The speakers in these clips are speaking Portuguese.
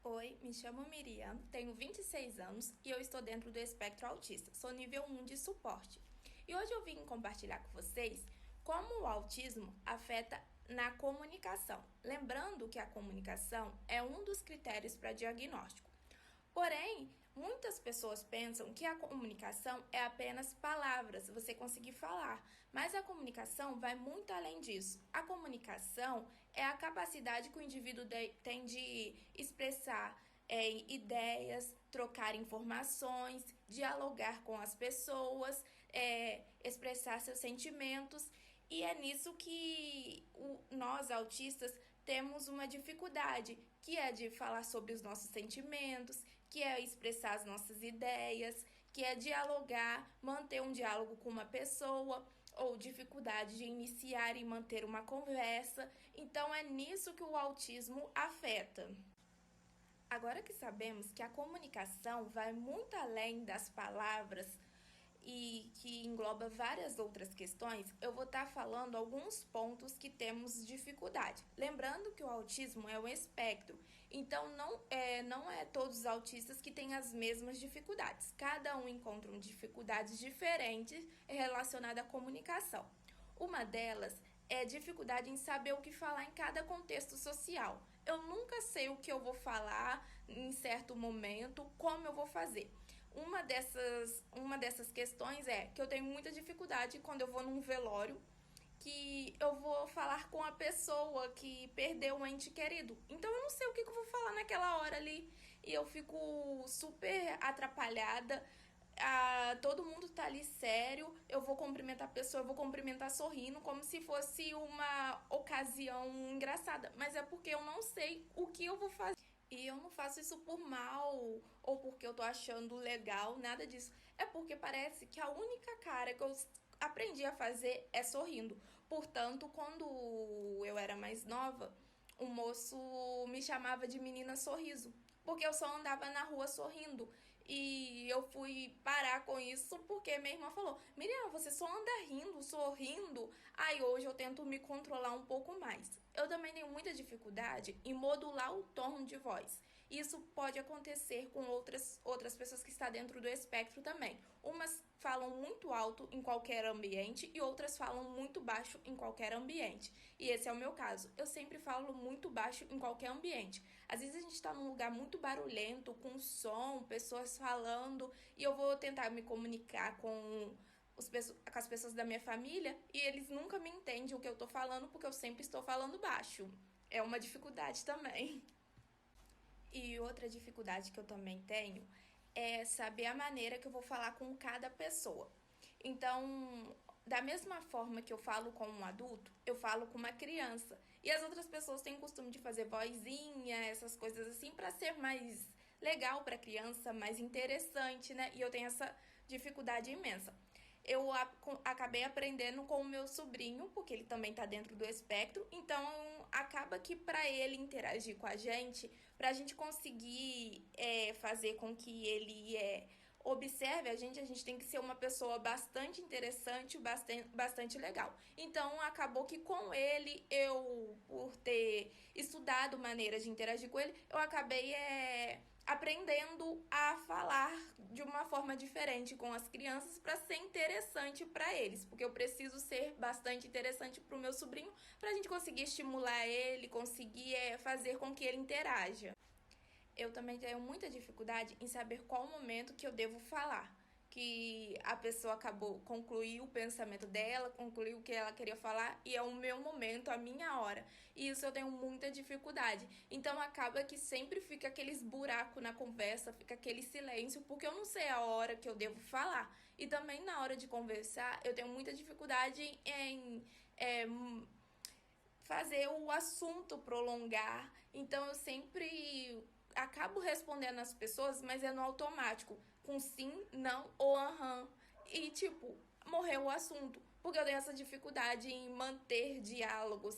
Oi, me chamo Miriam, tenho 26 anos e eu estou dentro do espectro autista. Sou nível 1 de suporte. E hoje eu vim compartilhar com vocês como o autismo afeta na comunicação. Lembrando que a comunicação é um dos critérios para diagnóstico. Porém, muitas pessoas pensam que a comunicação é apenas palavras, você conseguir falar, mas a comunicação vai muito além disso. A comunicação é a capacidade que o indivíduo tem de expressar ideias, trocar informações, dialogar com as pessoas, expressar seus sentimentos. E é nisso que nós autistas temos uma dificuldade, que é de falar sobre os nossos sentimentos, que é expressar as nossas ideias, que é dialogar, manter um diálogo com uma pessoa, ou dificuldade de iniciar e manter uma conversa. Então é nisso que o autismo afeta. Agora que sabemos que a comunicação vai muito além das palavras e que engloba várias outras questões, eu vou estar falando alguns pontos que temos dificuldade. Lembrando que o autismo é um espectro, então não é todos os autistas que têm as mesmas dificuldades. Cada um encontra dificuldades diferentes relacionadas à comunicação. Uma delas é dificuldade em saber o que falar em cada contexto social. Eu nunca sei o que eu vou falar em certo momento, como eu vou fazer. Uma dessas questões é que eu tenho muita dificuldade quando eu vou num velório, que eu vou falar com a pessoa que perdeu um ente querido. Então eu não sei o que eu vou falar naquela hora ali. E eu fico super atrapalhada. Todo mundo tá ali sério, eu vou cumprimentar a pessoa, eu vou cumprimentar sorrindo, como se fosse uma ocasião engraçada. Mas é porque eu não sei o que eu vou fazer. E eu não faço isso por mal ou porque eu tô achando legal, nada disso. É porque parece que a única cara que eu aprendi a fazer é sorrindo. Portanto, quando eu era mais nova, um moço me chamava de menina sorriso, porque eu só andava na rua sorrindo. E eu fui parar com isso porque minha irmã falou: Miriam, você só anda rindo, sorrindo. Aí hoje eu tento me controlar um pouco mais. Eu também tenho muita dificuldade em modular o tom de voz. Isso pode acontecer com outras pessoas que estão dentro do espectro também. Umas falam muito alto em qualquer ambiente e outras falam muito baixo em qualquer ambiente. E esse é o meu caso. Eu sempre falo muito baixo em qualquer ambiente. Às vezes a gente está num lugar muito barulhento, com som, pessoas falando, e eu vou tentar me comunicar com as pessoas da minha família e eles nunca me entendem o que eu tô falando porque eu sempre estou falando baixo. É uma dificuldade também. E outra dificuldade que eu também tenho é saber a maneira que eu vou falar com cada pessoa. Então, da mesma forma que eu falo com um adulto, eu falo com uma criança. E as outras pessoas têm o costume de fazer vozinha, essas coisas assim, para ser mais legal para a criança, mais interessante, né? E eu tenho essa dificuldade imensa. Eu acabei aprendendo com o meu sobrinho, porque ele também está dentro do espectro, então acaba que para ele interagir com a gente, para a gente conseguir fazer com que ele observe a gente tem que ser uma pessoa bastante interessante, bastante legal. Então acabou que com ele, eu, por ter estudado maneiras de interagir com ele, eu acabei aprendendo a falar de uma forma diferente com as crianças para ser interessante para eles, porque eu preciso ser bastante interessante para o meu sobrinho para a gente conseguir estimular ele, conseguir fazer com que ele interaja. Eu também tenho muita dificuldade em saber qual o momento que eu devo falar. Que a pessoa concluiu o pensamento dela, concluiu o que ela queria falar e é o meu momento, a minha hora. E isso eu tenho muita dificuldade. Então acaba que sempre fica aqueles buracos na conversa, fica aquele silêncio, porque eu não sei a hora que eu devo falar. E também na hora de conversar, eu tenho muita dificuldade em fazer o assunto prolongar. Então eu sempre acabo respondendo as pessoas, mas é no automático, com sim, não ou aham. E tipo, morreu o assunto, porque eu tenho essa dificuldade em manter diálogos,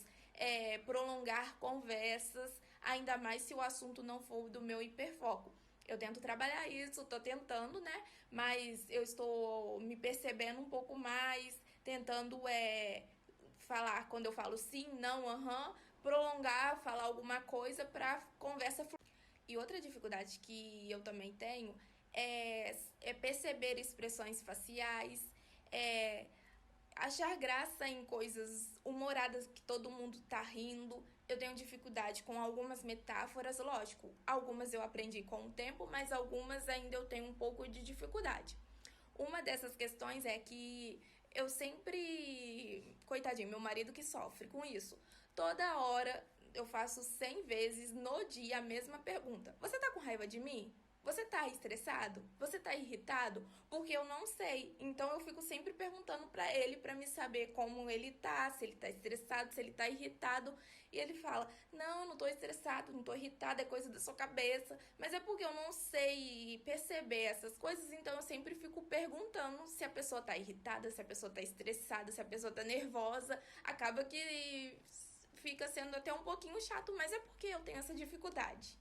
prolongar conversas, ainda mais se o assunto não for do meu hiperfoco. Eu tento trabalhar isso, tô tentando, né? Mas eu estou me percebendo um pouco mais, tentando falar quando eu falo sim, não, aham, prolongar, falar alguma coisa pra conversa fluir. E outra dificuldade que eu também tenho é perceber expressões faciais, é achar graça em coisas humoradas que todo mundo tá rindo. Eu tenho dificuldade com algumas metáforas, lógico. Algumas eu aprendi com o tempo, mas algumas ainda eu tenho um pouco de dificuldade. Uma dessas questões é que eu sempre... Coitadinho, meu marido que sofre com isso. Toda hora eu faço 100 vezes no dia a mesma pergunta. Você tá com raiva de mim? Você tá estressado? Você tá irritado? Porque eu não sei. Então eu fico sempre perguntando pra ele pra me saber como ele tá, se ele tá estressado, se ele tá irritado. E ele fala: "Não, eu não tô estressado, não tô irritado, é coisa da sua cabeça". Mas é porque eu não sei perceber essas coisas, então eu sempre fico perguntando se a pessoa tá irritada, se a pessoa tá estressada, se a pessoa tá nervosa. Acaba que fica sendo até um pouquinho chato, mas é porque eu tenho essa dificuldade.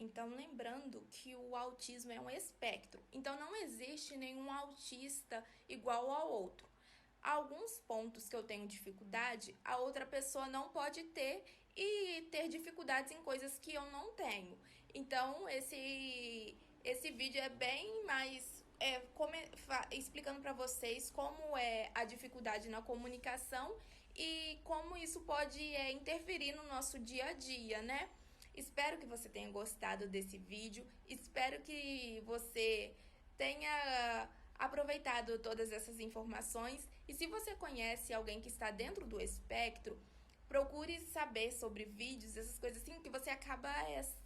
Então, lembrando que o autismo é um espectro, então não existe nenhum autista igual ao outro. Alguns pontos que eu tenho dificuldade, a outra pessoa não pode ter e ter dificuldades em coisas que eu não tenho. Então, esse vídeo é bem mais explicando para vocês como é a dificuldade na comunicação e como isso pode interferir no nosso dia a dia, né? Espero que você tenha gostado desse vídeo, espero que você tenha aproveitado todas essas informações. E se você conhece alguém que está dentro do espectro, procure saber sobre vídeos, essas coisas assim, que você acaba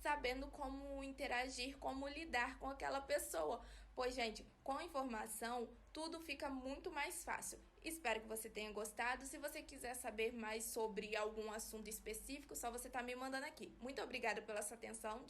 sabendo como interagir, como lidar com aquela pessoa. Pois, gente, com informação, tudo fica muito mais fácil. Espero que você tenha gostado. Se você quiser saber mais sobre algum assunto específico, só você tá me mandando aqui. Muito obrigada pela sua atenção.